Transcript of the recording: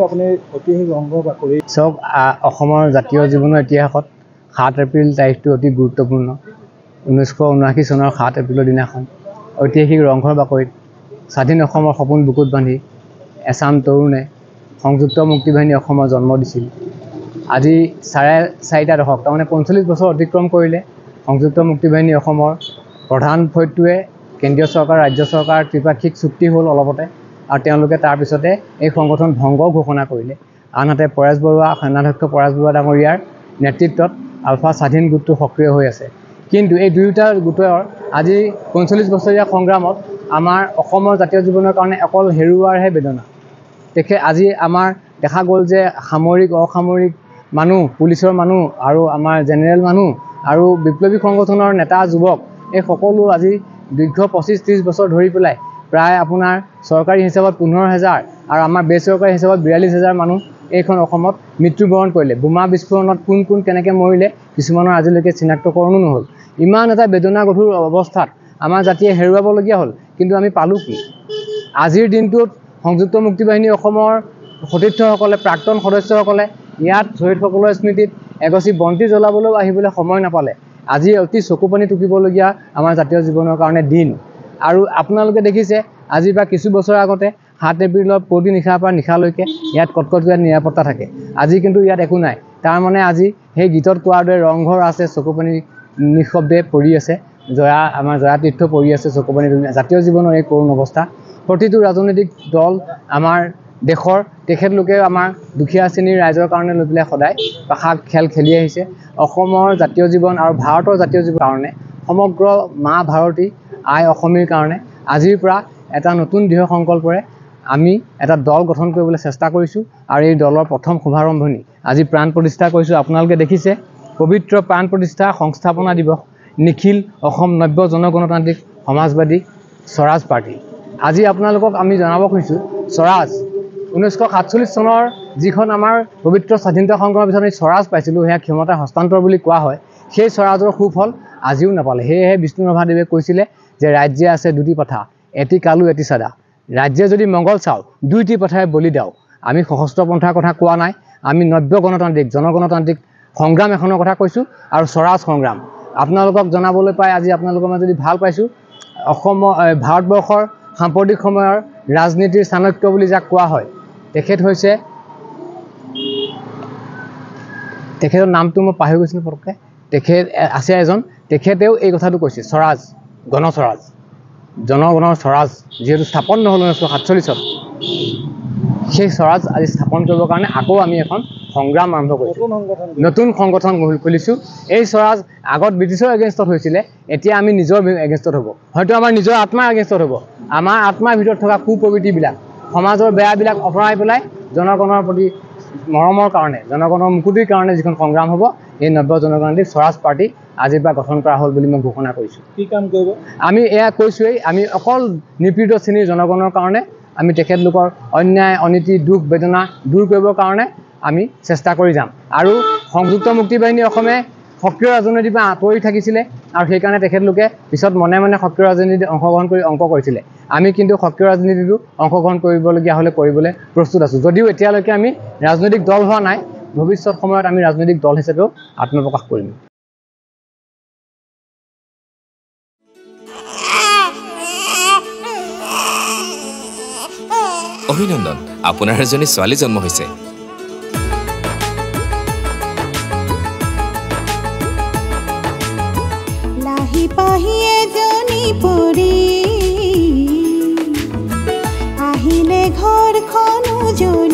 আপুনি ঐতিহাসিক ৰংঘৰ বাকৰি চাওক অসমৰ জাতীয় জীৱনৰ ইতিহাসত 7 এপ্ৰিল তাৰিখটো অতি গুৰুত্বপূৰ্ণ 1979 চনৰ 7 এপ্ৰিলৰ দিনাখন ঐতিহাসিক ৰংঘৰ বাকৰিত স্বাধীন অসমৰ সপোন বুকুত বান্ধি এছাম তৰুণে সংযুক্ত মুক্তি বাহিনী অসমৰ জন্ম দিছিল আজি 4.5 দশক তাৰমানে 45 বছৰ অতিক্ৰম কৰিলে সংযুক্ত মুক্তি বাহিনী অসমৰ প্ৰধান ফৈদটোৱে কেন্দ্ৰীয় চৰকাৰ ৰাজ্য চৰকাৰ ত্ৰিপাক্ষিক চুক্তি হ'ল অলপতে আৰু তেওঁলোকে তাৰ পিছতে এই সংগঠন ভংগ ঘোষণা কৰিলে আনহাতে পৰেশ বৰুৱা সেনাধ্যক্ষ পৰেশ বৰুৱা ডাঙৰীয়াৰ নেতৃত্বত আলফা স্বাধীন গোটটো সক্ৰিয় হৈ আছে কিন্তু এই দুয়োটা গোটৰ আজি 45 বছৰীয়া সংগ্ৰামত আমাৰ অসমৰ জাতীয় জীৱনৰ কাৰণে অকল হেৰুৱাৰহে বেদনা দেখে আজি আমাৰ দেখা গ'ল যে সামৰিক অসামৰিক মানুহ পুলিচৰ মানুহ আৰু আমাৰ জেনেৰেল মানুহ আৰু বিপ্লৱী সংগঠনৰ নেতা যুৱক এই সকলো আজি দীৰ্ঘ 25-30 বছৰ ধৰি পেলাই প্ৰায় আপোনাৰ চৰকাৰী হিচাপত 15,000 আৰু আমাৰ বেচৰকাৰী হিচাপত 42,000 মানুহ এইখন অসমত মৃত্যুবৰণ কৰিলে বোমা বিস্ফোৰণত কোন কেনেকৈ মৰিলে কিছুমানৰ আজিলৈকে চিনাক্তকৰণো নহ'ল ইমান এটা বেদনা গধুৰ অৱস্থাত আমাৰ জাতিয়ে হেৰুৱাবলগীয়া হ'ল কিন্তু আমি পালোঁ কি আজিৰ দিনটোত সংযুক্ত মুক্তি বাহিনী অসমৰ সতীৰ্থসকলে প্ৰাক্তন সদস্যসকলে ইয়াত শ্বহীদসকলৰ স্মৃতিত এগছি বন্তি জ্বলাবলৈও আহিবলৈ সময় নাপালে আজি অতি চকুপানী টুকিবলগীয়া আমাৰ জাতীয় জীৱনৰ কাৰণে দিন আৰু আপোনালোকে দেখিছে আজি বা কিছু বছৰ আগতে 7 এপ্ৰিলৰ পুৱতি নিশাৰ পৰা নিশালৈকে ইয়াত কটকটীয়া নিৰাপত্তা থাকে আজি কিন্তু ইয়াত একো নাই তাৰমানে আজি সেই গীতত কোৱাৰ দৰে ৰংঘৰ আছে চকুপানী নিঃশব্দে পৰি আছে আমাৰ জয়া তীৰ্থ পৰি আছে চকুপানী জাতীয় জীৱনৰ এই কৰুণ অৱস্থা প্ৰতিটো ৰাজনৈতিক দল আমাৰ দেশৰ তেখেতলোকে আমাৰ দুখীয়া শ্ৰেণীৰ ৰাইজৰ কাৰণে লৈ পেলাই সদায় পাশা খেল খেলি আহিছে অসমৰ জাতীয় জীৱন আৰু ভাৰতৰ জাতীয় জীৱনৰ কাৰণে সমগ্ৰ মা ভাৰতী আই অসমীৰ কাৰণে আজিৰ পৰা এটা নতুন দৃঢ় সংকল্পৰে আমি এটা দল গঠন কৰিবলৈ চেষ্টা কৰিছোঁ আৰু এই দলৰ প্ৰথম শুভাৰম্ভণি আজি প্ৰাণ প্ৰতিষ্ঠা কৰিছোঁ আপোনালোকে দেখিছে পবিত্ৰ প্ৰাণ প্ৰতিষ্ঠা সংস্থাপনা দিৱস নিখিল অসম নব্য জনগণতান্ত্ৰিক সমাজবাদী স্বৰাজ পাৰ্টি আজি আপোনালোকক আমি জনাব খুজিছোঁ স্বৰাজ 1947 চনৰ যিখন আমাৰ পবিত্ৰ স্বাধীনতা সংগ্ৰামৰ পিছত আমি স্বৰাজ পাইছিলোঁ সেয়া ক্ষমতা হস্তান্তৰ বুলি কোৱা হয় সেই স্বৰাজৰ সুফল আজিও নাপালে সেয়েহে বিষ্ণুৰাভাদেৱে কৈছিলে যে ৰাজ্যে আছে দুটি পথা এটি কালু এটি চাদা ৰাজ্যে যদি মংগল চাও দুইটি পথাৰে বলি দাও আমি সশস্ত্ৰ পন্থাৰ কথা কোৱা নাই আমি নব্য গণতান্ত্ৰিক জনগণতান্ত্ৰিক সংগ্ৰাম এখনৰ কথা কৈছোঁ আৰু স্বৰাজ সংগ্ৰাম আপোনালোকক জনাবলৈ পাই আজি আপোনালোকৰ মাজত যদি ভাল পাইছোঁ অসমৰ ভাৰতবৰ্ষৰ সাম্প্ৰতিক সময়ৰ ৰাজনীতিৰ চাণক্য বুলি যাক কোৱা হয় তেখেত হৈছে তেখেতৰ নামটো মই পাহৰি গৈছিলোঁ পটককৈ তেখেত আছে এজন তেখেতেও এই কথাটো কৈছে স্বৰাজ গণস্বৰাজ জনগণৰ স্বৰাজ যিহেতু স্থাপন নহ'ল 1947 সেই স্বৰাজ আজি স্থাপন কৰিবৰ কাৰণে আকৌ আমি এখন সংগ্ৰাম আৰম্ভ কৰিছোঁ নতুন সংগঠন খুলিছোঁ এই স্বৰাজ আগত ব্ৰিটিছৰ এগেইনষ্টত হৈছিলে এতিয়া আমি নিজৰ এগেইনষ্টত হ'ব হয়তো আমাৰ নিজৰ আত্মাৰ এগেইনষ্টত হ'ব আমাৰ আত্মাৰ ভিতৰত থকা কুপ্ৰবৃত্তিবিলাক সমাজৰ বেয়াবিলাক আঁতৰাই পেলাই জনগণৰ প্ৰতি মৰমৰ কাৰণে জনগণৰ মুকুতিৰ কাৰণে যিখন সংগ্ৰাম হ'ব এই নব্য জনগণতান্ত্ৰিক স্বৰাজ পাৰ্টি আজিৰ পৰা গঠন কৰা হ'ল বুলি মই ঘোষণা কৰিছোঁ কি কাম কৰিব আমি এয়া কৈছোঁৱেই আমি অকল নিপীড়িত শ্ৰেণীৰ জনগণৰ কাৰণে আমি তেখেতলোকৰ অন্যায় অনীতি দুখ বেদনা দূৰ কৰিবৰ কাৰণে আমি চেষ্টা কৰি যাম আৰু সংযুক্ত মুক্তি বাহিনী অসমে সক্ৰিয় ৰাজনীতিৰ পৰা আঁতৰি থাকিছিলে আৰু সেইকাৰণে তেখেতলোকে পিছত মনে মনে সক্ৰিয় ৰাজনীতিত অংশগ্ৰহণ কৰি অংক কৰিছিলে আমি কিন্তু সক্ৰিয় ৰাজনীতিটো অংশগ্ৰহণ কৰিবলগীয়া হ'লে কৰিবলৈ প্ৰস্তুত আছোঁ যদিও এতিয়ালৈকে আমি ৰাজনৈতিক দল হোৱা নাই ভৱিষ্যত সময়ত আমি ৰাজনৈতিক দল হিচাপেও আত্মপ্ৰকাশ কৰিম অভিনন্দন আপোনাৰ এজনী ছোৱালী জন্ম হৈছে লাহি পাহি এজনী পৰি আহিলে ঘৰখন উজলি